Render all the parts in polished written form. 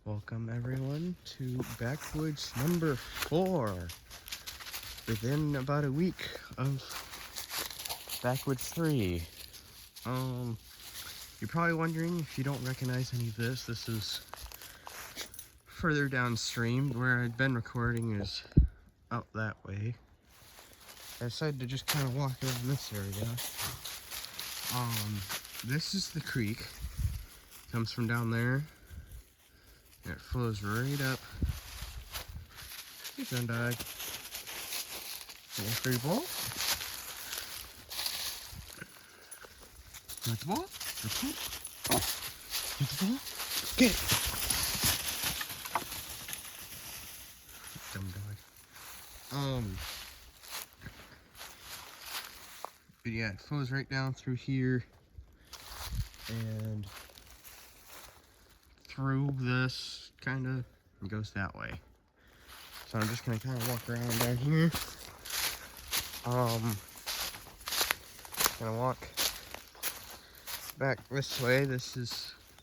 Welcome everyone to Backwoods number 4. Within about a week of Backwoods 3. You're probably wondering if you don't recognize any of this. This is further downstream. Where I've been recording is out that way. I decided to just kind of walk around this area. This is the creek. It comes from down there. And it flows right up. Hey, gun dog. Free ball? You want the ball? Get the ball? Get it! Dumb dog. But yeah, it flows right down through here and through this kind of and goes that way. So I'm just gonna kind of walk around down here. Gonna walk back this way. We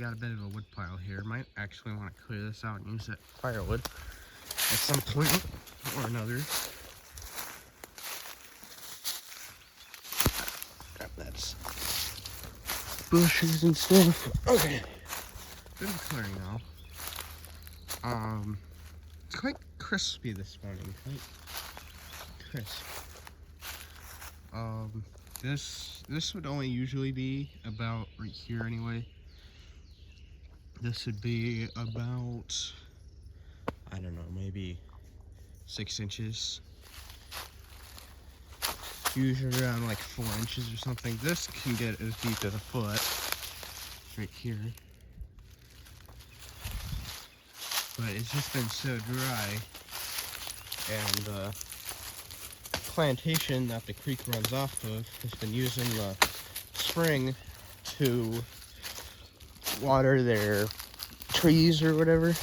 got a bit of a wood pile here. Might actually want to clear this out and use that firewood at some point or another. That's bushes and stuff. Okay. Bit of clearing now. It's quite crispy this morning. Quite crisp. This would only usually be about right here anyway. This would be about, I don't know, maybe 6 inches. Usually around like 4 inches or something. This can get as deep as a foot right here. But it's just been so dry, and the plantation that the creek runs off of has been using the spring to water their trees or whatever,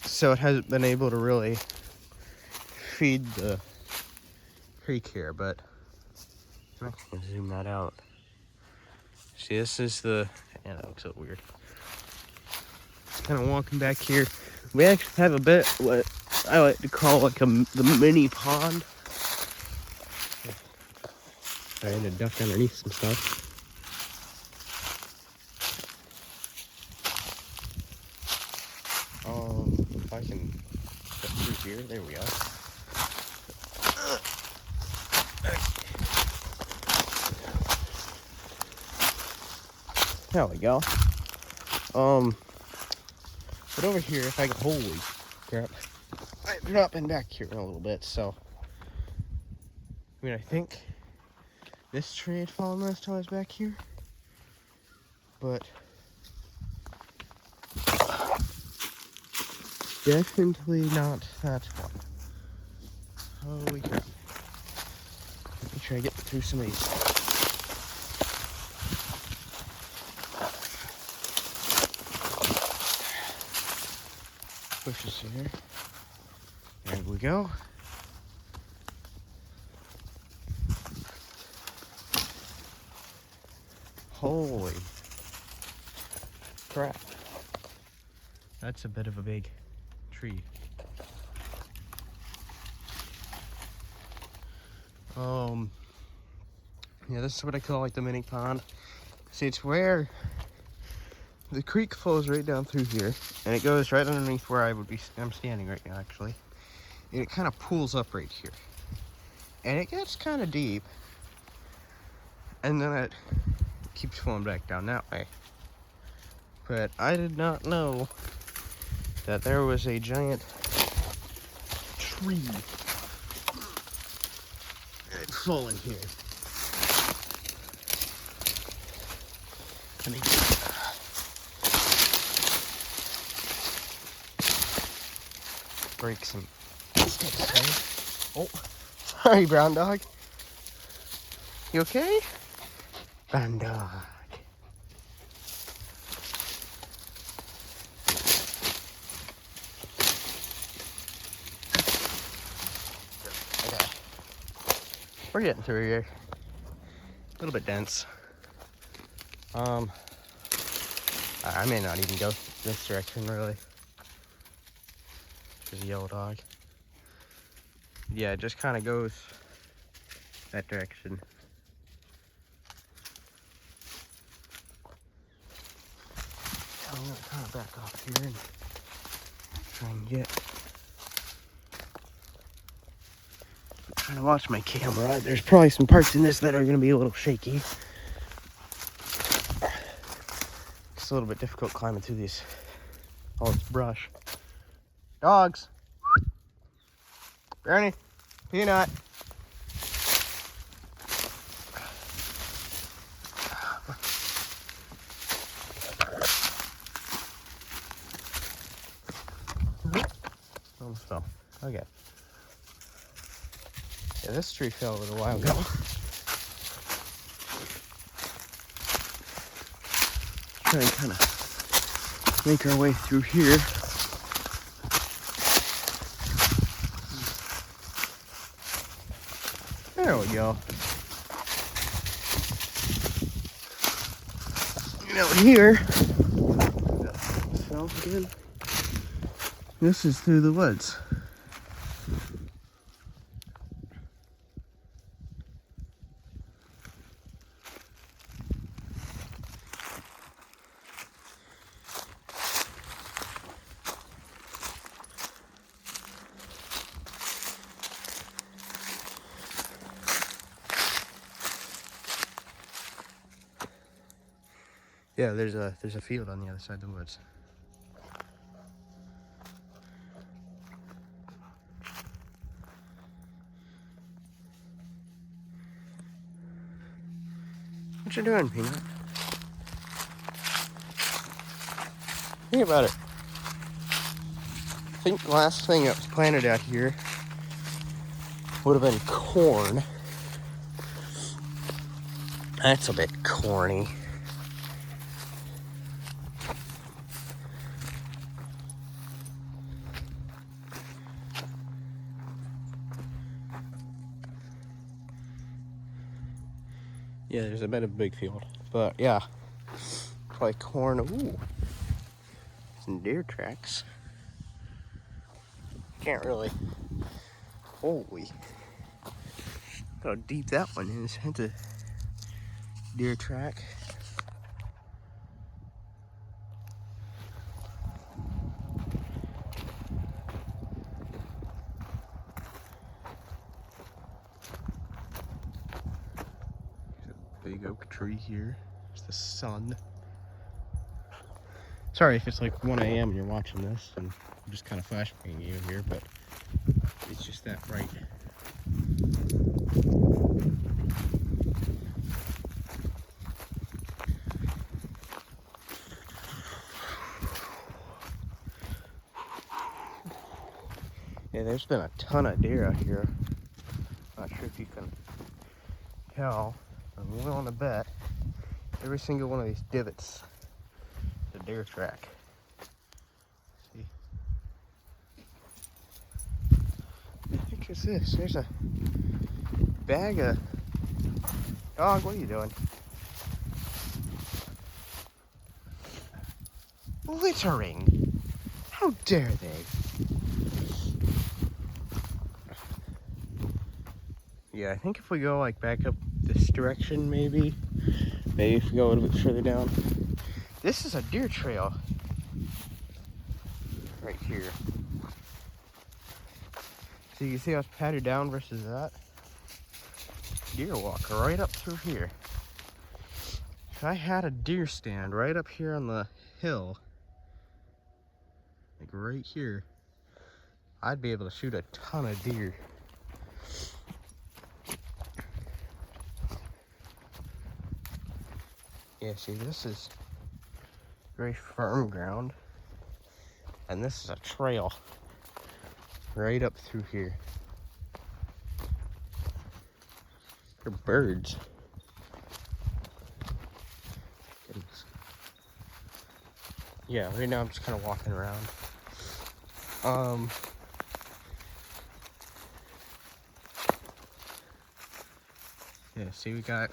so it hasn't been able to really feed the creek here. But I'm gonna zoom that out. See, this is the, yeah, that looks so weird. Kind of walking back here. We actually have a bit what I like to call like the mini pond. I had to duck underneath some stuff. If I can get through here, there we go. There we go. But over here, if I can, holy crap, I'm dropping back here in a little bit, so. I mean, I think this tree had fallen last time I was back here, but definitely not that one. Holy crap. Let me try to get through some of these. Bushes here. There we go. Holy crap. That's a bit of a big tree. Yeah, this is what I call like the mini pond. See, it's where the creek flows right down through here, and it goes right underneath where I'm standing right now, actually. And it kind of pools up right here. And it gets kind of deep. And then it keeps flowing back down that way. But I did not know that there was a giant tree falling here. Let me break some sticks here. Oh, sorry, brown dog. You okay? Brown dog. Okay. We're getting through here. A little bit dense. I may not even go this direction, really. There's a yellow dog. Yeah, it just kind of goes that direction. I'm gonna kind of back off here and try and get. I'm trying to watch my camera. There's probably some parts in this that are gonna be a little shaky. It's a little bit difficult climbing through all this brush. Dogs. Bernie, Peanut. Almost fell. Okay. Yeah, this tree fell a little while ago. Try and kind of make our way through here. There we go. And out here, south again. This is through the woods. Yeah, there's a field on the other side of the woods. What you doing, Peanut? Think about it. I think the last thing that was planted out here would have been corn. That's a bit corny. Yeah, there's a bit of a big field, but yeah, probably corn. Ooh, some deer tracks. Can't really. Holy, look how deep that one is. It's a deer track. Big oak tree here. It's the sun. Sorry if it's like 1 a.m. and you're watching this and I'm just kind of flashbanging you here, but it's just that bright. Yeah, there's been a ton of deer out here. Not sure if you can tell. I'm willing to bet every single one of these divots is a deer track. See? What the heck is this? There's a bag of... Dog, what are you doing? Littering! How dare they? Yeah, I think if we go like back up this direction, maybe if we go a little bit further down. This is a deer trail right here. So you can see how it's padded down versus that. Deer walk right up through here. If I had a deer stand right up here on the hill, like right here, I'd be able to shoot a ton of deer. Yeah, see, this is very firm ground, and this is a trail right up through here. They're birds. Goodness. Yeah, right now I'm just kind of walking around. Yeah, see, we got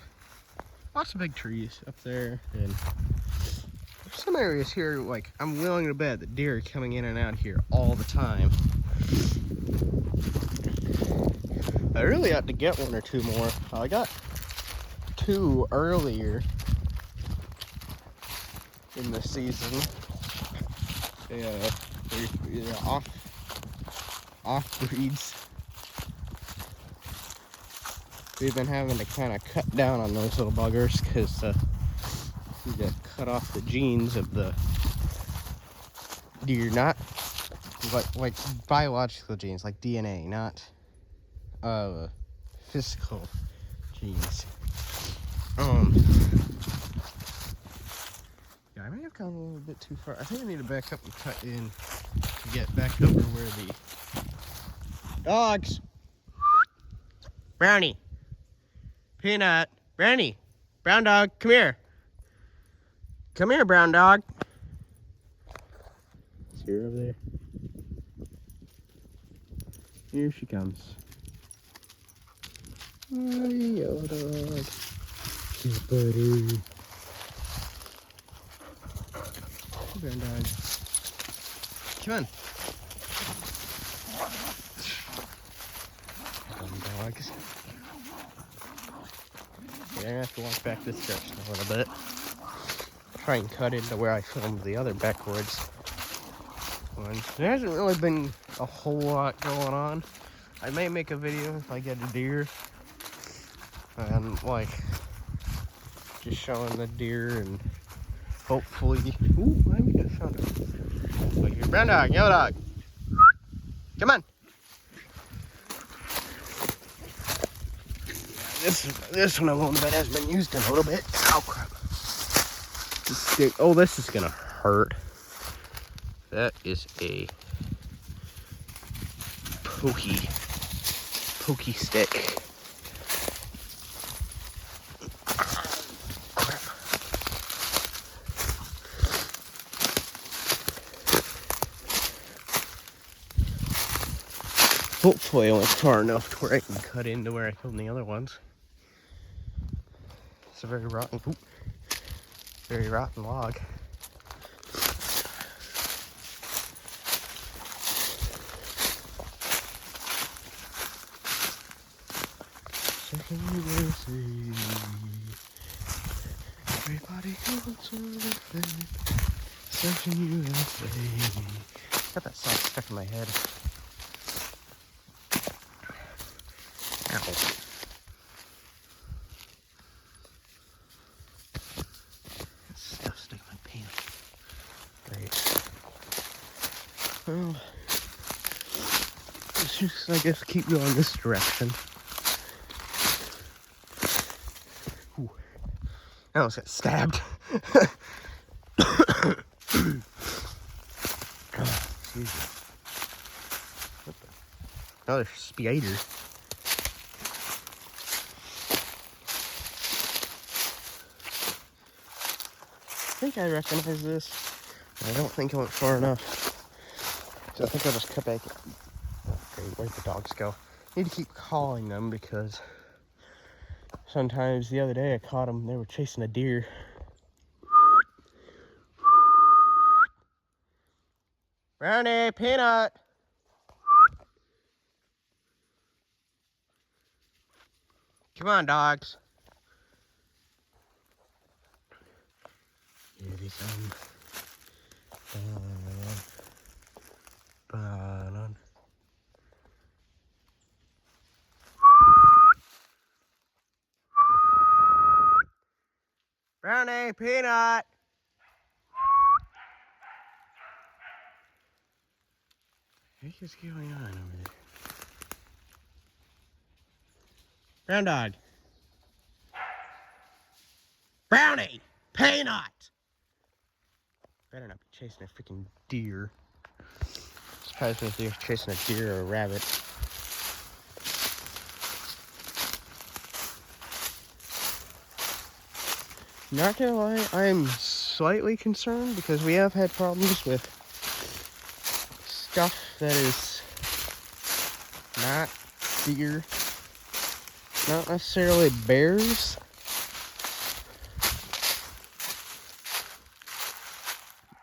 lots of big trees up there, and oops, some areas here, like, I'm willing to bet that deer are coming in and out here all the time. I really ought to get one or two more. I got 2 earlier in the season. They're off breeds. We've been having to kind of cut down on those little buggers because we got to cut off the genes of the deer, not like biological genes, like DNA, not physical genes. Yeah, I may have gone a little bit too far. I think I need to back up and cut in to get back over where the dogs. Brownie, Peanut, Brownie, brown dog, come here. Come here, brown dog. See her over there? Here she comes. Hi, yellow dog. Cute buddy. Brown dog. Come on. Brown dogs. Yeah, I have to walk back this direction a little bit. Try and cut into where I filmed the other Backwoods one. There hasn't really been a whole lot going on. I may make a video if I get a deer. And like just showing the deer and hopefully. Ooh, I think I found it. Look here, brown dog, yellow dog. Come on. This one alone bed has been used a little bit. Ow crap. Oh, this is gonna hurt. That is a pokey stick. Hopefully I went far enough to where I can cut into where I filmed the other ones. It's a very rotten log. Everybody wants everything. Searching USA. Got that song stuck in my head. Ow. Stuff stuck in my pants. Great. Well, let's just, I guess, keep going this direction. Ooh. I almost got stabbed. Excuse me. What the? Another spider. I think I recognize this. I don't think I went far enough. So I think I'll just cut back. Okay, where'd the dogs go? I need to keep calling them because sometimes the other day I caught them. They were chasing a deer. Brownie, Peanut. Come on, dogs. Here they come. Banan. Brownie, Peanut. What is going on over there? Brown dog. Brownie, Peanut. Better not be chasing a freaking deer. Surprised me if they're chasing a deer or a rabbit. Not gonna lie, I'm slightly concerned because we have had problems with stuff that is not deer, not necessarily bears.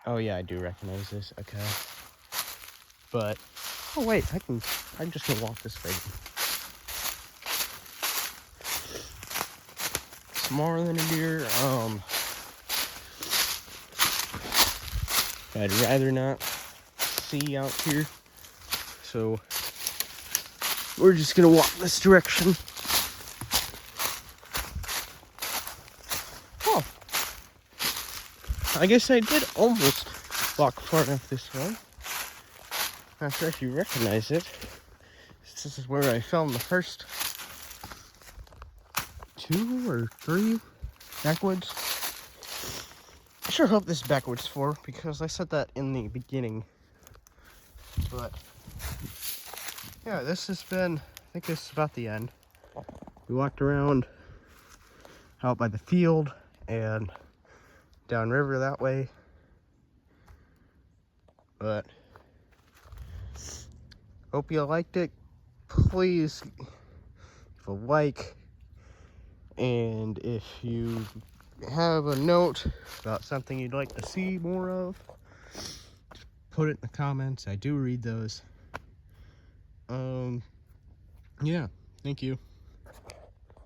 Oh yeah, I do recognize this. Okay. But, oh wait, I'm just gonna walk this way. Smaller than a deer. I'd rather not see out here. So, we're just gonna walk this direction. Oh, I guess I did almost walk far enough this way. Not sure if you recognize it. This is where I filmed the first 2 or 3 Backwoods. I sure hope this is Backwoods 4 because I said that in the beginning. But yeah, this has been, I think this is about the end. We walked around out by the field and downriver that way. But hope you liked it. Please give a like, and if you have a note about something you'd like to see more of, just put it in the comments. I do read those. Yeah, thank you.